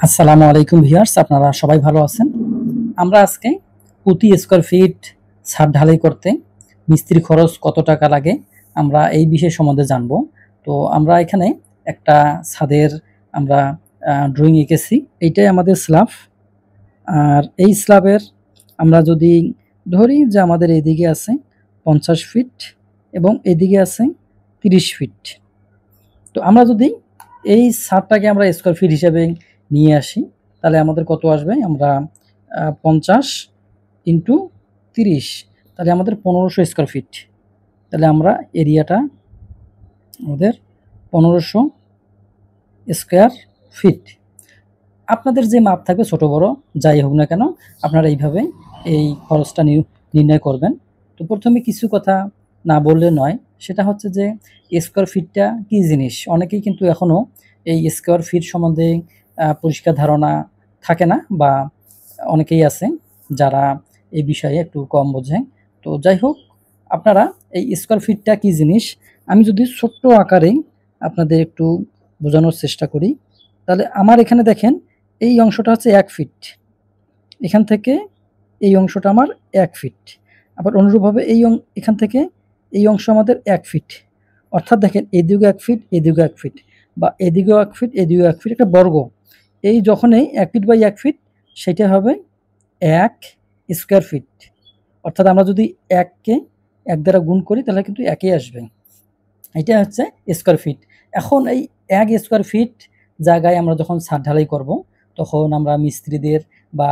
আসসালামু আলাইকুম ভিউয়ার্স, আপনারা সবাই ভালো আছেন। আমরা আজকে প্রতি স্কয়ার ফিট ছাদ ঢালাই করতে মিস্ত্রি খরচ কত টাকা লাগে আমরা এই বিষয় সম্বন্ধে জানবো। তো আমরা এখানে একটা ছাদের আমরা ড্রয়িং এঁকেছি। এইটাই আমাদের স্ল্যাব। আর এই স্ল্যাবের আমরা যদি ধরি যে আমাদের এইদিকে আছে 50 ফিট এবং এদিকে আছে 30 ফিট। তো আমরা যদি এই ছাদটাকে আমরা স্কয়ার ফিট হিসেবে নিয়ে আসি তাহলে আমাদের কত আসবে? আমরা 50 ইন্টু 30 তাহলে আমাদের 1500 স্কয়ার ফিট। তাহলে আমরা এরিয়াটা আমাদের 1500 স্কয়ার ফিট। আপনাদের যে মাপ থাকবে ছোট বড় যাই হোক না কেন আপনারা এইভাবে এই খরচটা নির্ণয় করবেন। তো প্রথমে কিছু কথা না বললে নয়, সেটা হচ্ছে যে স্কয়ার ফিটটা কী জিনিস। অনেকেই কিন্তু এখনও এই স্কয়ার ফিট সম্বন্ধে পরিষ্কার ধারণা থাকে না, বা অনেকেই আছে যারা এই বিষয়ে একটু কম বোঝে। তো যাই হোক, আপনারা এই স্কয়ার ফিটটা কী জিনিস আমি যদি ছোট্ট আকারে আপনাদের একটু বোঝানোর চেষ্টা করি, তাহলে আমার এখানে দেখেন এই অংশটা হচ্ছে 1 ফিট। এখান থেকে এই অংশটা আমার 1 ফিট। আবার অনুরূপভাবে এখান থেকে এই অংশ আমাদের 1 ফিট। অর্থাৎ দেখেন এদিকেও 1 ফিট, এদিকেও 1 ফিট, বা এদিকেও 1 ফিট, এদিকেও 1 ফিট, একটা বর্গ। এই যখনই 1 ফিট বাই 1 ফিট সেটা হবে 1 স্কয়ার ফিট। অর্থাৎ আমরা যদি 1 কে 1 দ্বারা গুণ করি তাহলে কিন্তু 1 ই আসবে। এটা হচ্ছে স্কয়ার ফিট। এখন এই 1 স্কয়ার ফিট জায়গায় আমরা যখন ছাদ ঢালাই করব তখন আমরা মিস্ত্রিদের বা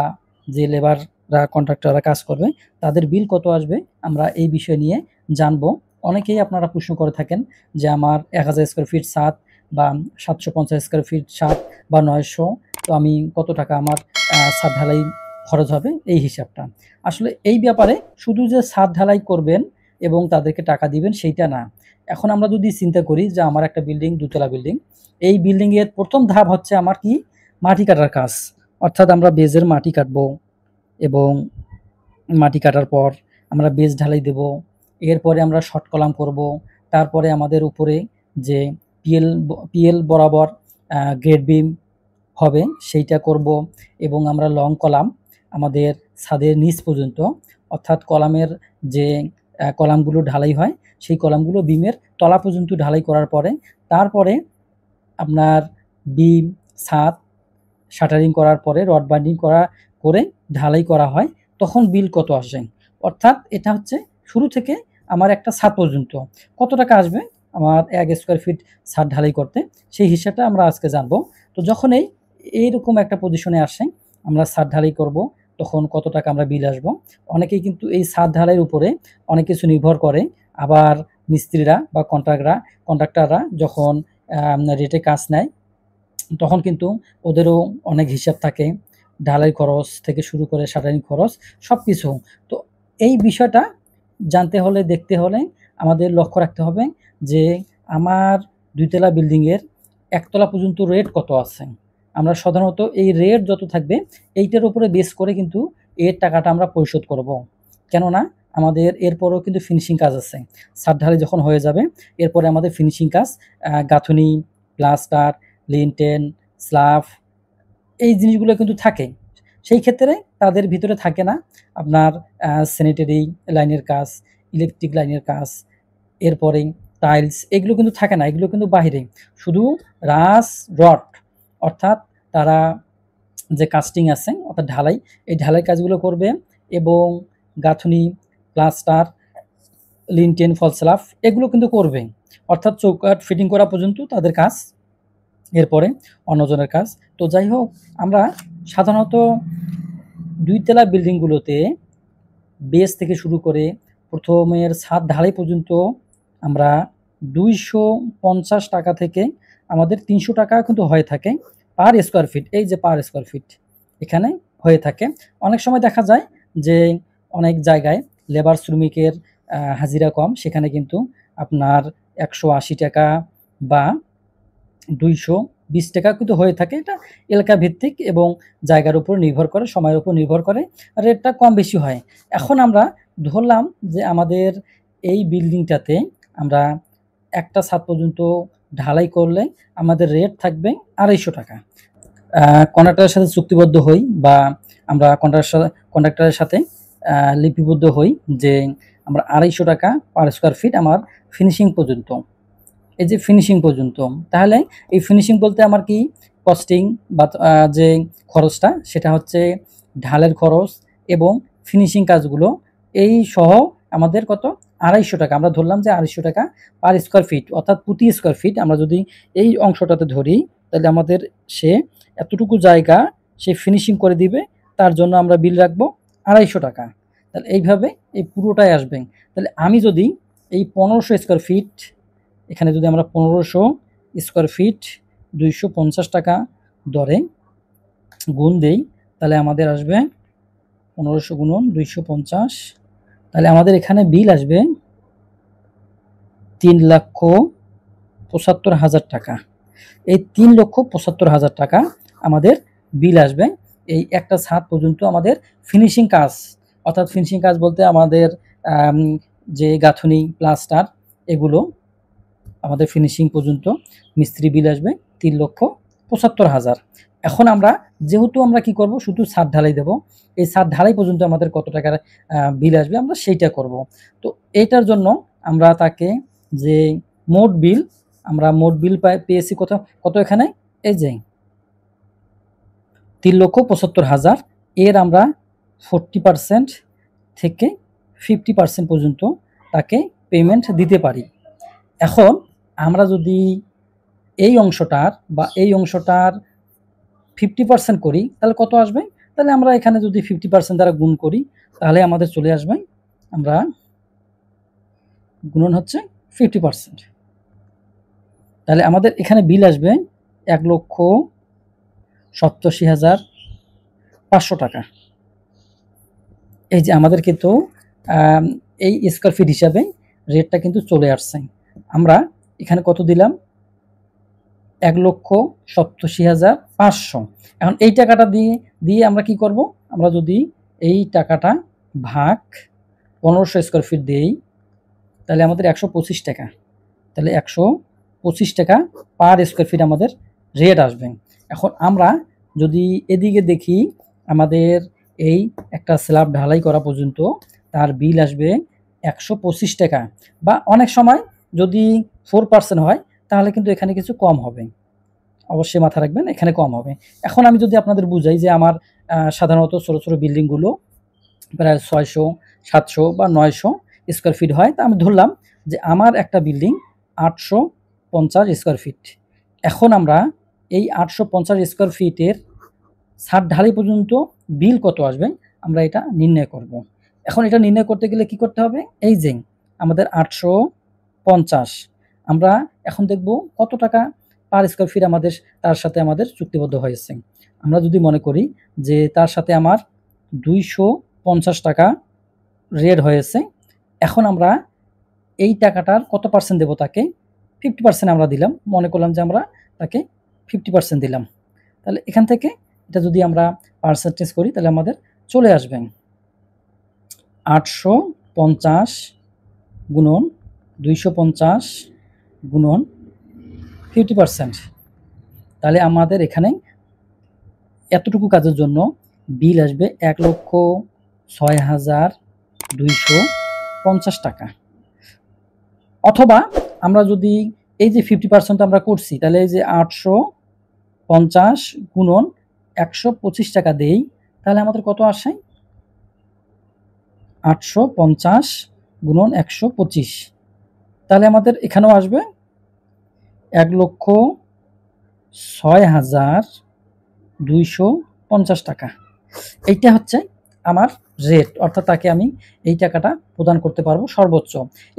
যে লেবাররা কন্ট্রাক্টররা কাজ করবে তাদের বিল কত আসবে আমরা এই বিষয় নিয়ে জানবো। অনেকেই আপনারা প্রশ্ন করে থাকেন যে আমার 1000 স্কয়ার ফিট ছাদ বা 750 স্কয়ার ফিট ছাদ বা 900, তো আমি কত টাকা আমার ছাদ ঢালাই খরচ হবে এই হিসাবটা। আসলে এই ব্যাপারে শুধু যে ছাদ ঢালাই করবেন এবং তাদেরকে টাকা দিবেন সেইটা না। এখন আমরা যদি চিন্তা করি যে আমার একটা বিল্ডিং, দোতলা বিল্ডিং, এই বিল্ডিংয়ের প্রথম ধাপ হচ্ছে আমার কি? মাটি কাটার কাজ। অর্থাৎ আমরা বেজের মাটি কাটবো এবং মাটি কাটার পর আমরা বেজ ঢালাই দেব। এরপরে আমরা শর্ট কলাম করব। তারপরে আমাদের উপরে যে পিএল বরাবর গ্রেড বিম হবে সেইটা করব, এবং আমরা লং কলাম আমাদের ছাদের নিচ পর্যন্ত, অর্থাৎ কলামের যে কলামগুলো ঢালাই হয় সেই কলামগুলো বিমের তলা পর্যন্ত ঢালাই করার পরে তারপরে আপনার বিম, ছাদ শাটারিং করার পরে রড বাইন্ডিং করে ঢালাই করা হয়। তখন বিল কত আসে? অর্থাৎ এটা হচ্ছে শুরু থেকে আমার একটা ছাদ পর্যন্ত কত টাকা আসবে আমার 1 স্কয়ার ফিট ছাদ ঢালাই করতে, সেই হিসাবটা আমরা আজকে জানবো। তো যখন এইরকম একটা পজিশনে আসে আমরা ছাদ ঢালাই করব তখন কত টাকা আমরা বিল আসবো। অনেকেই কিন্তু এই ছাদ ঢালাইয়ের উপরে অনেক কিছু নির্ভর করে। আবার মিস্ত্রিরা বা কন্ট্রাক্টররা যখন রেটে কাজ নেয় তখন কিন্তু ওদেরও অনেক হিসাব থাকে, ঢালাই খরচ থেকে শুরু করে শাটারিং খরচ সবকিছু। তো এই বিষয়টা জানতে হলে, দেখতে হলে আমাদের লক্ষ্য রাখতে হবে যে আমার 2 তলা বিল্ডিংয়ের 1 তলা পর্যন্ত রেট কত আছে। আমরা সাধারণত এই রেট যত থাকবে এইটার উপরে বেস করে কিন্তু এর টাকাটা আমরা পরিশোধ করব। কেননা আমাদের এরপরেও কিন্তু ফিনিশিং কাজ আছে। ছাদ ঢালাই যখন হয়ে যাবে এরপরে আমাদের ফিনিশিং কাজ, গাঁথুনি, প্লাস্টার, লিন্টেন, স্ল্যাব, এই জিনিসগুলো কিন্তু থাকে। সেই ক্ষেত্রে তাদের ভিতরে থাকে না আপনার স্যানিটারি লাইনের কাজ, ইলেকট্রিক লাইনের কাজ, এরপরে টাইলস, এগুলো কিন্তু থাকে না। এগুলো কিন্তু বাহিরে। শুধু রাস রড, অর্থাৎ তারা যে কাস্টিং আছে অর্থাৎ ঢালাই, এই ঢালাই কাজগুলো করবে এবং গাঁথুনি, প্লাস্টার, লিন্টেন, ফল স্ল্যাব এগুলো কিন্তু করবে। অর্থাৎ চৌকাঠ ফিটিং করা পর্যন্ত তাদের কাজ, এরপরে অন্যজনের কাজ। তো যাই হোক, আমরা সাধারণত 2 তলা বিল্ডিংগুলোতে বেস থেকে শুরু করে প্রথমের ছাদ ঢালাই পর্যন্ত আমরা 250 টাকা থেকে আমাদের 300 টাকা কিন্তু হয়ে থাকে পার স্কয়ার ফিট। এই যে পার স্কয়ার ফিট এখানে হয়ে থাকে। অনেক সময় দেখা যায় যে অনেক জায়গায় লেবার শ্রমিকের হাজিরা কম, সেখানে কিন্তু আপনার 180 টাকা বা 220 টাকা কিন্তু হয়ে থাকে। এটা এলাকা ভিত্তিক এবং জায়গার উপর নির্ভর করে, সময়ের উপর নির্ভর করে রেটটা কম বেশি হয়। এখন আমরা ধরলাম যে আমাদের এই বিল্ডিংটাতে আমরা একটা ছাদ পর্যন্ত ঢালাই করলে আমাদের রেট থাকবে 250 টাকা। কন্ট্রাক্টরের সাথে চুক্তিবদ্ধ হই বা আমরা কন্ট্রাক্টরের সাথে লিপিবদ্ধ হই যে আমরা 250 টাকা পার স্কোয়ার ফিট আমার ফিনিশিং পর্যন্ত, এই যে ফিনিশিং পর্যন্ত। তাহলে এই ফিনিশিং বলতে আমার কি কস্টিং বা যে খরচটা সেটা হচ্ছে ঢালের খরচ এবং ফিনিশিং কাজগুলো এই সহ আমাদের কত 250 টাকা। আমরা ধরলাম যে 250 টাকা পার স্কোয়ার ফিট, অর্থাৎ প্রতি স্কোয়ার ফিট আমরা যদি এই অংশটাতে ধরি তাহলে আমাদের সে এতটুকু জায়গা সে ফিনিশিং করে দিবে, তার জন্য আমরা বিল রাখবো 250 টাকা। তাহলে এইভাবে এই পুরোটাই আসবে। তাহলে আমি যদি এই 1500 স্কোয়ার ফিট, এখানে যদি আমরা 1500 স্কোয়ার ফিট 250 টাকা দরে গুণ দেই তাহলে আমাদের আসবে 1500 গুণন 250, তাহলে আমাদের এখানে বিল আসবে 3,75,000 টাকা। এই 3,75,000 টাকা আমাদের বিল আসবে এই একটা ছাদ পর্যন্ত আমাদের ফিনিশিং কাজ, অর্থাৎ ফিনিশিং কাজ বলতে আমাদের যে গাঁথনি প্লাস্টার এগুলো আমাদের ফিনিশিং পর্যন্ত মিস্ত্রি বিল আসবে 3,75,000। এখন আমরা যেহেতু আমরা কি করব, শুধু ছাদ ঢালাই দেব, এই ছাদ ঢালাই পর্যন্ত আমাদের কত টাকার বিল আসবে আমরা সেইটা করব। তো এইটার জন্য আমরা তাকে যে মোট বিল, আমরা মোট বিল পেয়েছি কত কত এখানে, এই যে 3,75,000, এর আমরা 40% থেকে 50% পর্যন্ত তাকে পেমেন্ট দিতে পারি। এখন আমরা যদি এই অংশটার বা এই অংশটার 50% করি তাহলে কত আসবে, তাহলে আমরা এখানে যদি 50% দ্বারা গুণ করি তাহলে আমাদের চলে আসবে, আমরা গুণন হচ্ছে 50%, তাহলে আমাদের এখানে বিল আসবে 1,87,500 টাকা। এই যে আমাদের কিন্তু এই স্কোয়ার ফিট হিসাবে রেটটা কিন্তু চলে আসছে। আমরা এখানে কত দিলাম, 1,87,500। এখন এই টাকাটা দিয়ে আমরা কি করব, আমরা যদি এই টাকাটা ভাগ 1500 স্কোয়ার ফিট দিই তাহলে আমাদের 125 টাকা, তাহলে 125 টাকা পার স্কোয়ার ফিট আমাদের রেট আসবে। এখন আমরা যদি এদিকে দেখি আমাদের এই একটা স্ল্যাব ঢালাই করা পর্যন্ত তার বিল আসবে 125 টাকা, বা অনেক সময় যদি 4% হয় তাহলে কিন্তু এখানে কিছু কম হবে, অবশ্যই মাথা রাখবেন এখানে কম হবে। এখন আমি যদি আপনাদের বুঝাই যে আমার সাধারণত ছোটো ছোটো বিল্ডিংগুলো প্রায় 600, 700 বা 900 স্কোয়ার ফিট হয়, তা আমি ধরলাম যে আমার একটা বিল্ডিং 850 স্কোয়ার ফিট। এখন আমরা এই 850 স্কোয়ার ফিটের ছাদ ঢালাই পর্যন্ত বিল কত আসবে আমরা এটা নির্ণয় করব। এখন এটা নির্ণয় করতে গেলে কি করতে হবে, এই যে আমাদের 850, আমরা এখন দেখব কত টাকা পার স্কোয়ার ফিট আমাদের তার সাথে আমাদের চুক্তিবদ্ধ হয়েছে। আমরা যদি মনে করি যে তার সাথে আমার 250 টাকা রেট হয়েছে, এখন আমরা এই টাকাটার কত পার্সেন্ট দেবো তাকে, 50% আমরা দিলাম, মনে করলাম যে আমরা তাকে 50% দিলাম। তাহলে এখান থেকে এটা যদি আমরা পার্সেন্টেজ করি তাহলে আমাদের চলে আসবে 850 গুণন 250 গুণন 50%, তাহলে আমাদের এখানে এতটুকু কাজের জন্য বিল আসবে 1,06,250 টাকা। অথবা আমরা যদি এই যে 50% আমরা করছি তাহলে এই যে 850 গুণন 125 টাকা দেই তাহলে আমাদের কত আসে, 850 গুণন 125, তাহলে আমাদের এখানেও আসবে 1,06,250 টাকা। এইটা হচ্ছে আমার রেট, অর্থাৎ তাকে আমি এই টাকাটা প্রদান করতে পারবো সর্বোচ্চ।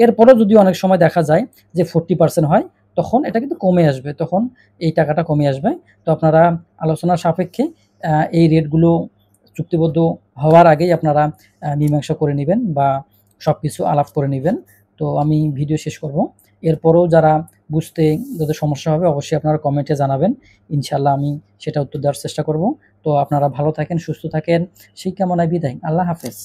এরপরেও যদি অনেক সময় দেখা যায় যে 40% হয় তখন এটা কিন্তু কমে আসবে, তখন এই টাকাটা কমে আসবে। তো আপনারা আলোচনার সাপেক্ষে এই রেটগুলো চুক্তিবদ্ধ হওয়ার আগেই আপনারা মীমাংসা করে নেবেন বা সব কিছু আলাপ করে নেবেন। তো আমি ভিডিও শেষ করব। এরপরেও যারা বুঝতে যাদের সমস্যা হবে অবশ্যই আপনারা কমেন্টে জানাবেন, ইনশাল্লাহ আমি সেটা উত্তর দেওয়ার চেষ্টা করব। তো আপনারা ভালো থাকেন, সুস্থ থাকেন, সেই কামনায় বিদায়। আল্লাহ হাফেজ।